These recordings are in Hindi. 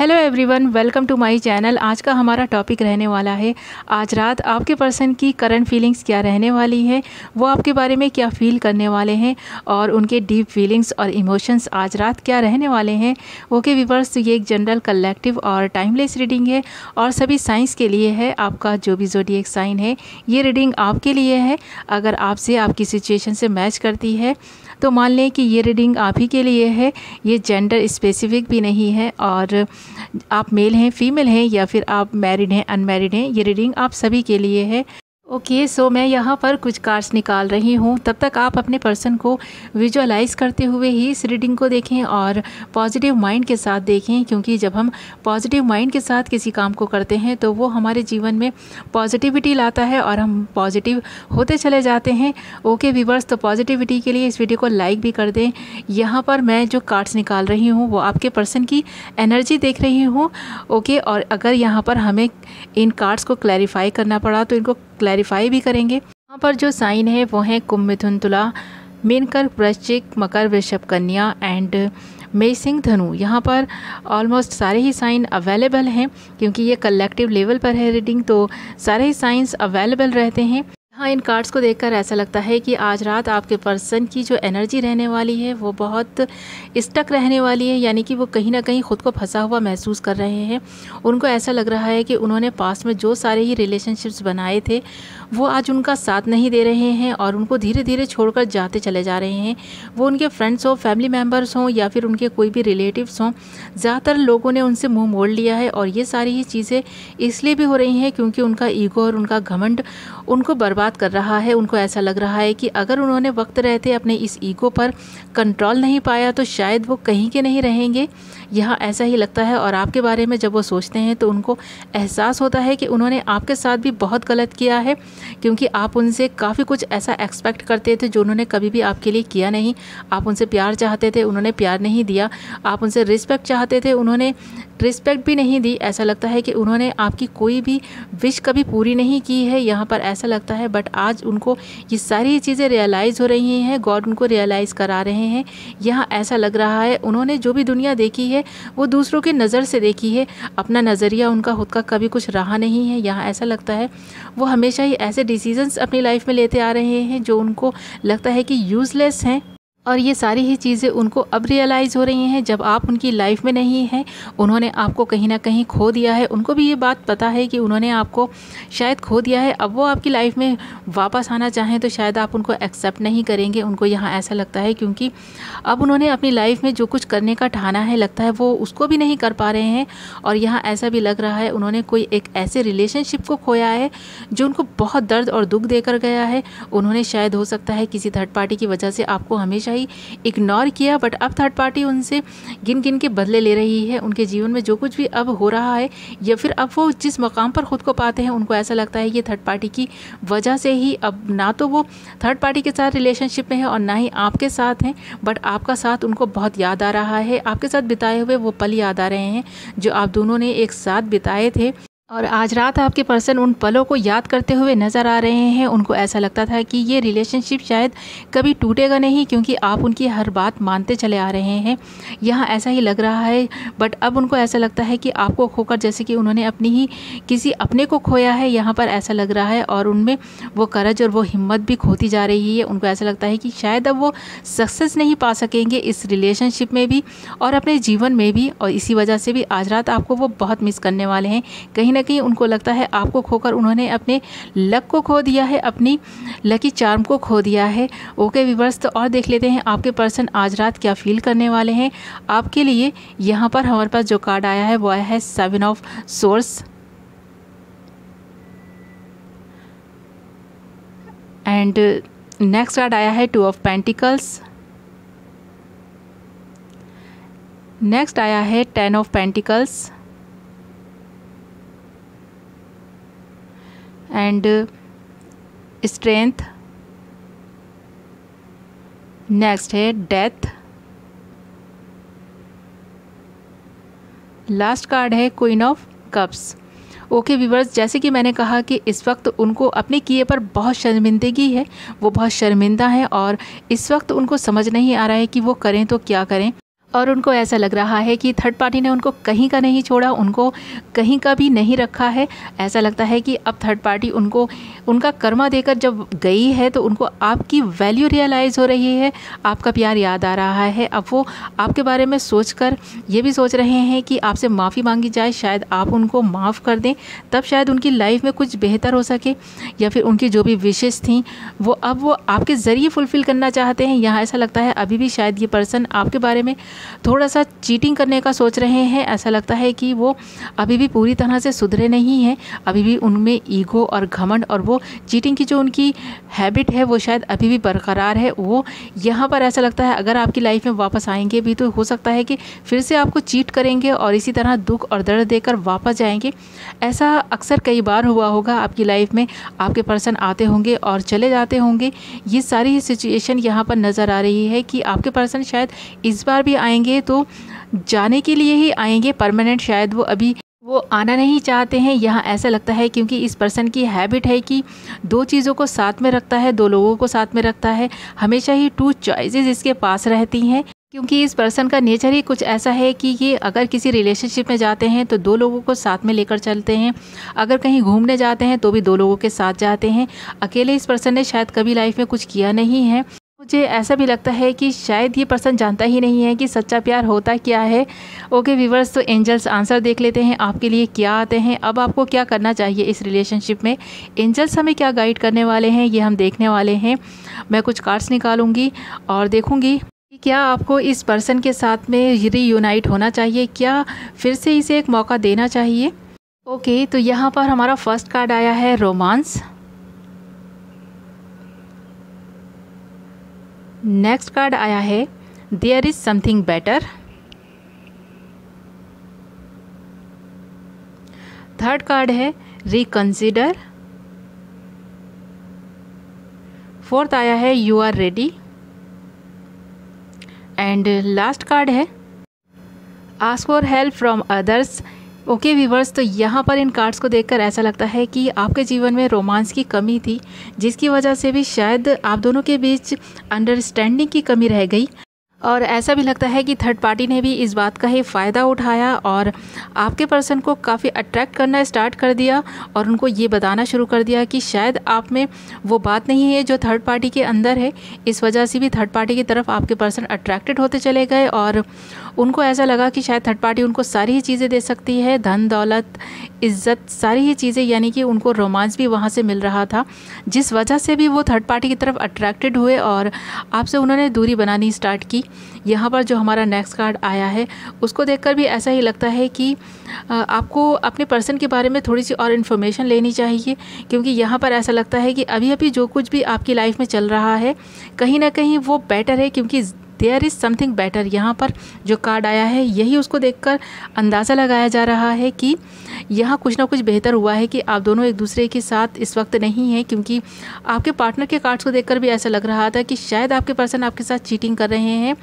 Hello everyone, welcome to my channel. आज का हमारा टॉपिक रहने वाला है आज रात आपके पर्सन की करंट फीलिंग्स क्या रहने वाली है, वो आपके बारे में क्या फील करने वाले हैं और उनके डीप फीलिंग्स और इमोशंस आज रात क्या रहने वाले हैं। ओके व्यूअर्स, तो ये एक जनरल कलेक्टिव और टाइमलेस रीडिंग है और सभी साइंस के लिए है। आपका जो भी ज़ोडिएक साइन है ये रीडिंग आपके लिए है। अगर आपसे आपकी सिचुएशन से मैच करती है तो मान लें कि ये रीडिंग आप ही के लिए है। ये जेंडर स्पेसिफिक भी नहीं है और आप मेल हैं, फीमेल हैं या फिर आप मैरिड हैं, अनमैरिड हैं, ये रीडिंग आप सभी के लिए है। ओके, सो मैं यहाँ पर कुछ कार्ड्स निकाल रही हूँ। तब तक आप अपने पर्सन को विजुअलाइज करते हुए ही इस रीडिंग को देखें और पॉजिटिव माइंड के साथ देखें, क्योंकि जब हम पॉजिटिव माइंड के साथ किसी काम को करते हैं तो वो हमारे जीवन में पॉजिटिविटी लाता है और हम पॉजिटिव होते चले जाते हैं। ओके व्यूअर्स, तो पॉजिटिविटी के लिए इस वीडियो को लाइक भी कर दें। यहाँ पर मैं जो कार्ड्स निकाल रही हूँ वो आपके पर्सन की एनर्जी देख रही हूँ। ओके, और अगर यहाँ पर हमें इन कार्ड्स को क्लैरिफाई करना पड़ा तो इनको क्लैरिफाई भी करेंगे। यहाँ पर जो साइन है वो है कुंभ, मिथुन, तुला, मीन, कर्क, वृश्चिक, मकर, वृषभ, कन्या एंड मेष, सिंह, धनु। यहाँ पर ऑलमोस्ट सारे ही साइन अवेलेबल हैं, क्योंकि ये कलेक्टिव लेवल पर है रीडिंग, तो सारे ही साइंस अवेलेबल रहते हैं। हाँ, इन कार्ड्स को देखकर ऐसा लगता है कि आज रात आपके पर्सन की जो एनर्जी रहने वाली है वो बहुत स्टक रहने वाली है, यानी कि वो कहीं ना कहीं ख़ुद को फंसा हुआ महसूस कर रहे हैं। उनको ऐसा लग रहा है कि उन्होंने पास्ट में जो सारे ही रिलेशनशिप्स बनाए थे वो आज उनका साथ नहीं दे रहे हैं और उनको धीरे धीरे छोड़कर जाते चले जा रहे हैं। वो उनके फ्रेंड्स हो, फैमिली मेम्बर्स हों या फिर उनके कोई भी रिलेटिव्स हों, ज़्यादातर लोगों ने उनसे मुँह मोड़ लिया है। और ये सारी ही चीज़ें इसलिए भी हो रही हैं क्योंकि उनका ईगो और उनका घमंड उनको बर्बाद कर रहा है। उनको ऐसा लग रहा है कि अगर उन्होंने वक्त रहते अपने इस ईगो पर कंट्रोल नहीं पाया तो शायद वो कहीं के नहीं रहेंगे। यहाँ ऐसा ही लगता है। और आपके बारे में जब वो सोचते हैं तो उनको एहसास होता है कि उन्होंने आपके साथ भी बहुत गलत किया है, क्योंकि आप उनसे काफ़ी कुछ ऐसा एक्सपेक्ट करते थे जो उन्होंने कभी भी आपके लिए किया नहीं। आप उनसे प्यार चाहते थे, उन्होंने प्यार नहीं दिया। आप उनसे रिस्पेक्ट चाहते थे, उन्होंने रिस्पेक्ट भी नहीं दी। ऐसा लगता है कि उन्होंने आपकी कोई भी विश कभी पूरी नहीं की है, यहाँ पर ऐसा लगता है। बट आज उनको ये सारी चीज़ें रियलाइज़ हो रही हैं, गॉड उनको रियलाइज़ करा रहे हैं। यहाँ ऐसा लग रहा है उन्होंने जो भी दुनिया देखी है वो दूसरों की नज़र से देखी है। अपना नज़रिया उनका खुद का कभी कुछ रहा नहीं है। यहाँ ऐसा लगता है वो हमेशा ही ऐसे डिसीजंस अपनी लाइफ में लेते आ रहे हैं जो उनको लगता है कि यूज़लेस हैं। और ये सारी ही चीज़ें उनको अब रियलाइज़ हो रही हैं जब आप उनकी लाइफ में नहीं हैं। उन्होंने आपको कहीं ना कहीं खो दिया है। उनको भी ये बात पता है कि उन्होंने आपको शायद खो दिया है। अब वो आपकी लाइफ में वापस आना चाहें तो शायद आप उनको एक्सेप्ट नहीं करेंगे। उनको यहाँ ऐसा लगता है क्योंकि अब उन्होंने अपनी लाइफ में जो कुछ करने का ठाना है, लगता है वो उसको भी नहीं कर पा रहे हैं। और यहाँ ऐसा भी लग रहा है उन्होंने कोई एक ऐसे रिलेशनशिप को खोया है जो उनको बहुत दर्द और दुख देकर गया है। उन्होंने शायद हो सकता है किसी थर्ड पार्टी की वजह से आपको हमेशा ही इग्नोर किया, बट अब थर्ड पार्टी उनसे गिन गिन के बदले ले रही है। उनके जीवन में जो कुछ भी अब हो रहा है या फिर अब वो जिस मकाम पर खुद को पाते हैं, उनको ऐसा लगता है ये थर्ड पार्टी की वजह से ही। अब ना तो वो थर्ड पार्टी के साथ रिलेशनशिप में है और ना ही आपके साथ हैं, बट आपका साथ उनको बहुत याद आ रहा है। आपके साथ बिताए हुए वो पल याद आ रहे हैं जो आप दोनों ने एक साथ बिताए थे। और आज रात आपके पर्सन उन पलों को याद करते हुए नज़र आ रहे हैं। उनको ऐसा लगता था कि ये रिलेशनशिप शायद कभी टूटेगा नहीं, क्योंकि आप उनकी हर बात मानते चले आ रहे हैं। यहाँ ऐसा ही लग रहा है। बट अब उनको ऐसा लगता है कि आपको खोकर जैसे कि उन्होंने अपनी ही किसी अपने को खोया है, यहाँ पर ऐसा लग रहा है। और उनमें वो करज और वो हिम्मत भी खोती जा रही है। उनको ऐसा लगता है कि शायद अब वो सक्सेस नहीं पा सकेंगे इस रिलेशनशिप में भी और अपने जीवन में भी। और इसी वजह से भी आज रात आपको वो बहुत मिस करने वाले हैं। कहीं ना कहीं उनको लगता है आपको खोकर उन्होंने अपने लक को खो दिया है, अपनी लकी चार्म को खो दिया है। ओके व्यूअर्स, तो और देख लेते हैं आपके पर्सन आज रात क्या फील करने वाले हैं आपके लिए। यहाँ पर हमारे पास जो कार्ड आया है वो आया है 7 of source and next card आया है 2 ऑफ पेंटिकल्स। नेक्स्ट आया है 10 of pentacles and strength. Next है डेथ। लास्ट कार्ड है queen of cups. Okay viewers, जैसे कि मैंने कहा कि इस वक्त उनको अपने किए पर बहुत शर्मिंदगी है, वो बहुत शर्मिंदा हैं और इस वक्त उनको समझ नहीं आ रहा है कि वो करें तो क्या करें। और उनको ऐसा लग रहा है कि थर्ड पार्टी ने उनको कहीं का नहीं छोड़ा, उनको कहीं का भी नहीं रखा है। ऐसा लगता है कि अब थर्ड पार्टी उनको उनका कर्मा देकर जब गई है तो उनको आपकी वैल्यू रियलाइज़ हो रही है, आपका प्यार याद आ रहा है। अब वो आपके बारे में सोचकर ये भी सोच रहे हैं कि आपसे माफ़ी मांगी जाए, शायद आप उनको माफ़ कर दें, तब शायद उनकी लाइफ में कुछ बेहतर हो सके, या फिर उनकी जो भी विशेस थी वो अब वो आपके ज़रिए फुलफ़िल करना चाहते हैं। यहाँ ऐसा लगता है अभी भी शायद ये पर्सन आपके बारे में थोड़ा सा चीटिंग करने का सोच रहे हैं। ऐसा लगता है कि वो अभी भी पूरी तरह से सुधरे नहीं हैं, अभी भी उनमें ईगो और घमंड और वो चीटिंग की जो उनकी हैबिट है वो शायद अभी भी बरकरार है। वो यहाँ पर ऐसा लगता है अगर आपकी लाइफ में वापस आएंगे भी तो हो सकता है कि फिर से आपको चीट करेंगे और इसी तरह दुख और दर्द देकर वापस जाएंगे। ऐसा अक्सर कई बार हुआ होगा आपकी लाइफ में, आपके पर्सन आते होंगे और चले जाते होंगे। ये सारी सिचुएशन यहाँ पर नज़र आ रही है कि आपके पर्सन शायद इस बार भी आएंगे तो जाने के लिए ही आएंगे, परमानेंट शायद वो अभी वो आना नहीं चाहते हैं। यहाँ ऐसा लगता है क्योंकि इस पर्सन की हैबिट है कि दो चीज़ों को साथ में रखता है, दो लोगों को साथ में रखता है, हमेशा ही टू चॉइसेस इसके पास रहती हैं। क्योंकि इस पर्सन का नेचर ही कुछ ऐसा है कि ये अगर किसी रिलेशनशिप में जाते हैं तो दो लोगों को साथ में लेकर चलते हैं, अगर कहीं घूमने जाते हैं तो भी दो लोगों के साथ जाते हैं। अकेले इस पर्सन ने शायद कभी लाइफ में कुछ किया नहीं है। मुझे ऐसा भी लगता है कि शायद ये पर्सन जानता ही नहीं है कि सच्चा प्यार होता क्या है। ओके व्यूअर्स, तो एंजल्स आंसर देख लेते हैं आपके लिए क्या आते हैं। अब आपको क्या करना चाहिए इस रिलेशनशिप में, एंजल्स हमें क्या गाइड करने वाले हैं ये हम देखने वाले हैं। मैं कुछ कार्ड्स निकालूंगी और देखूंगी कि क्या आपको इस पर्सन के साथ में रीयूनाइट होना चाहिए, क्या फिर से इसे एक मौका देना चाहिए। ओके, तो यहाँ पर हमारा फर्स्ट कार्ड आया है रोमांस, नेक्स्ट कार्ड आया है there is something better, third card है रिकंसिडर, फोर्थ आया है you are ready and last card है ask for help from others. Okay viewers, तो यहाँ पर इन कार्ड्स को देखकर ऐसा लगता है कि आपके जीवन में रोमांस की कमी थी, जिसकी वजह से भी शायद आप दोनों के बीच अंडरस्टैंडिंग की कमी रह गई। और ऐसा भी लगता है कि थर्ड पार्टी ने भी इस बात का ही फ़ायदा उठाया और आपके पर्सन को काफ़ी अट्रैक्ट करना स्टार्ट कर दिया और उनको ये बताना शुरू कर दिया कि शायद आप में वो बात नहीं है जो थर्ड पार्टी के अंदर है। इस वजह से भी थर्ड पार्टी की तरफ आपके पर्सन अट्रैक्टेड होते चले गए और उनको ऐसा लगा कि शायद थर्ड पार्टी उनको सारी ही चीज़ें दे सकती है, धन दौलत इज़्ज़त सारी ही चीज़ें, यानी कि उनको रोमांस भी वहाँ से मिल रहा था, जिस वजह से भी वो थर्ड पार्टी की तरफ अट्रैक्टेड हुए और आपसे उन्होंने दूरी बनानी स्टार्ट की। यहाँ पर जो हमारा नेक्स्ट कार्ड आया है उसको देखकर भी ऐसा ही लगता है कि आपको अपने पर्सन के बारे में थोड़ी सी और इन्फॉर्मेशन लेनी चाहिए, क्योंकि यहाँ पर ऐसा लगता है कि अभी अभी जो कुछ भी आपकी लाइफ में चल रहा है कहीं ना कहीं वो बेटर है, क्योंकि देयर इज़ समथिंग बेटर। यहाँ पर जो कार्ड आया है यही उसको देखकर अंदाज़ा लगाया जा रहा है कि यहाँ कुछ ना कुछ बेहतर हुआ है, कि आप दोनों एक दूसरे के साथ इस वक्त नहीं हैं। क्योंकि आपके पार्टनर के कार्ड्स को देखकर भी ऐसा लग रहा था कि शायद आपके पर्सन आपके साथ चीटिंग कर रहे हैं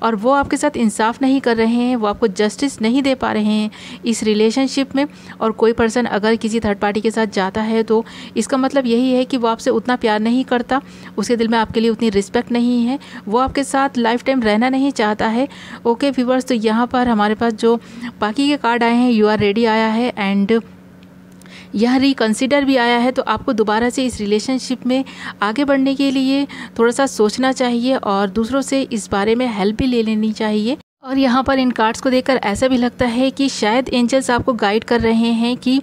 और वो आपके साथ इंसाफ नहीं कर रहे हैं, वो आपको जस्टिस नहीं दे पा रहे हैं इस रिलेशनशिप में। और कोई पर्सन अगर किसी थर्ड पार्टी के साथ जाता है तो इसका मतलब यही है कि वो आपसे उतना प्यार नहीं करता, उसके दिल में आपके लिए उतनी रिस्पेक्ट नहीं है, वो आपके साथ लाइफ टाइम रहना नहीं चाहता है। ओके व्यूअर्स, तो यहाँ पर हमारे पास जो बाकी के कार्ड आए हैं यू आर रेडी आया है एंड यह रिकंसिडर भी आया है। तो आपको दोबारा से इस रिलेशनशिप में आगे बढ़ने के लिए थोड़ा सा सोचना चाहिए और दूसरों से इस बारे में हेल्प भी ले लेनी चाहिए। और यहाँ पर इन कार्ड्स को देखकर ऐसा भी लगता है कि शायद एंजल्स आपको गाइड कर रहे हैं कि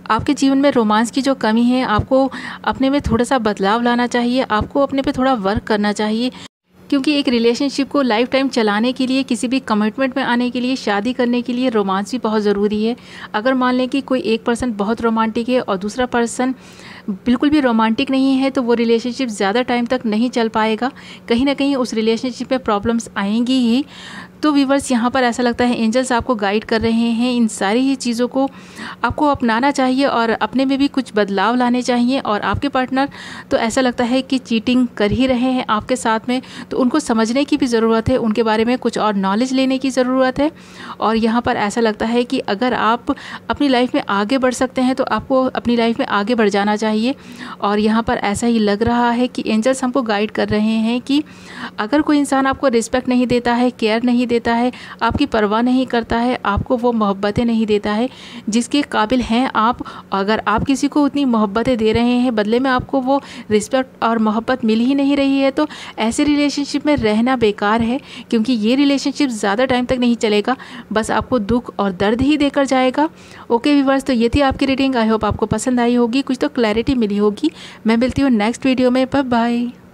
आपके जीवन में रोमांस की जो कमी है आपको अपने में थोड़ा सा बदलाव लाना चाहिए, आपको अपने पे थोड़ा वर्क करना चाहिए। क्योंकि एक रिलेशनशिप को लाइफ टाइम चलाने के लिए, किसी भी कमिटमेंट में आने के लिए, शादी करने के लिए रोमांस भी बहुत ज़रूरी है। अगर मान लें कि कोई एक पर्सन बहुत रोमांटिक है और दूसरा पर्सन बिल्कुल भी रोमांटिक नहीं है तो वो रिलेशनशिप ज़्यादा टाइम तक नहीं चल पाएगा, कहीं ना कहीं उस रिलेशनशिप में प्रॉब्लम्स आएंगी ही। तो व्यूअर्स, यहाँ पर ऐसा लगता है एंजल्स आपको गाइड कर रहे हैं, इन सारी ही चीज़ों को आपको अपनाना चाहिए और अपने में भी कुछ बदलाव लाने चाहिए। और आपके पार्टनर तो ऐसा लगता है कि चीटिंग कर ही रहे हैं आपके साथ में, तो उनको समझने की भी ज़रूरत है, उनके बारे में कुछ और नॉलेज लेने की ज़रूरत है। और यहाँ पर ऐसा लगता है कि अगर आप अपनी लाइफ में आगे बढ़ सकते हैं तो आपको अपनी लाइफ में आगे बढ़ जाना चाहिए। और यहाँ पर ऐसा ही लग रहा है कि एंजल्स हमको गाइड कर रहे हैं कि अगर कोई इंसान आपको रिस्पेक्ट नहीं देता है, केयर नहीं देता है, आपकी परवाह नहीं करता है, आपको वो मोहब्बतें नहीं देता है जिसके काबिल हैं आप। अगर आप किसी को उतनी मोहब्बतें दे रहे हैं, बदले में आपको वो रिस्पेक्ट और मोहब्बत मिल ही नहीं रही है, तो ऐसे रिलेशनशिप में रहना बेकार है, क्योंकि ये रिलेशनशिप ज़्यादा टाइम तक नहीं चलेगा, बस आपको दुख और दर्द ही देकर जाएगा। ओके व्यूअर्स, तो ये थी आपकी रीडिंग। आई होप आपको पसंद आई होगी, कुछ तो क्लैरिटी मिली होगी। मैं मिलती हूँ नेक्स्ट वीडियो में। Bye bye.